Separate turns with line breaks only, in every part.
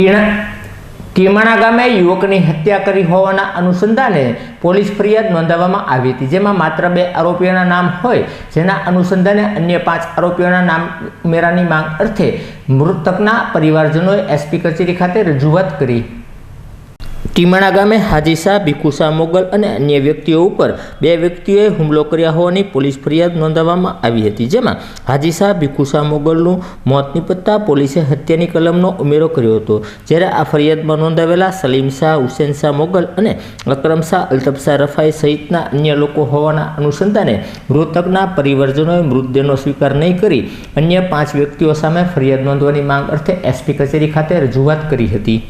ટીમાણા ગામે યુવકની હત્યા કરી હોવાના અનુસંધાને પોલીસ ફરિયાદ નોંધાવવામાં આવી હતી, જેમાં માત્ર 2 આરોપીઓના નામ હોય, જેના અનુસંધાને અન્ય 5 આરોપીઓના નામ ઉમેરાની માંગ અર્થે મૃતકના પરિવારજનોએ એસપી કચેરી ખાતે રજૂઆત કરી. ટીમાણા ગામે હાજી શાહ, ભીખુ શાહ મોગલ અને અન્ય વ્યક્તિઓ ઉપર 2 વ્યક્તિઓએ હુમલો કર્યા હોવાની પોલીસ ફરિયાદ નોંધાવવામાં આવી હતી, જેમાં હાજી શાહ, ભીખુ શાહ મોગલનું મોત નીપજતા પોલીસે હત્યાની કલમનો ઉમેરો કર્યો હતો. જ્યારે આ ફરિયાદમાં નોંધાવેલા સલીમ શાહ, હુસેન શાહ મોગલ અને અકરમ શાહ, અલ્તફ શાહ રફાઈ સહિતના અન્ય લોકો હોવાના અનુસંધાને મૃતકના પરિવારજનોએ મૃતદેહનો સ્વીકાર નહીં કરી અન્ય 5 વ્યક્તિઓ સામે ફરિયાદ નોંધવાની માંગ અર્થે એસપી કચેરી ખાતે રજૂઆત કરી હતી.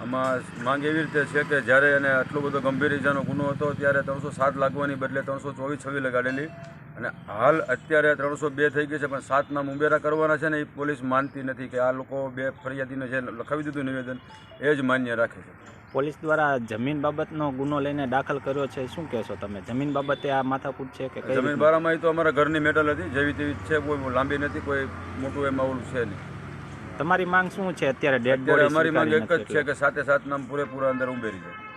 આમાં માંગ એવી રીતે છે કે જ્યારે એને આટલો બધો ગંભીર ઇજાનો ગુનો હતો ત્યારે 307 લાગવાની બદલે 324 લગાડેલી અને હાલ અત્યારે 302 થઈ ગઈ છે, પણ 7 નામ ઉમેરા કરવાના છે ને એ પોલીસ માનતી નથી કે આ લોકો 2 ફરિયાદીને જે લખાવી દીધું નિવેદન એ જ માન્ય રાખે છે.
પોલીસ દ્વારા જમીન બાબતનો ગુનો લઈને દાખલ કર્યો છે, શું કહેશો તમે? જમીન બાબતે આ માથાકૂટ છે કે
જમીન બારામાં એ તો અમારા ઘરની મેટલ હતી, જેવી તેવી છે, કોઈ લાંબી નથી, કોઈ મોટું એમાં ઓલું છે નહીં.
તમારી માંગ શું છે અત્યારે? ડેડ બોડી
અમારી માંગ એક જ છે કે 7 નામ પૂરેપૂરા અંદર ઉમેરી જાય.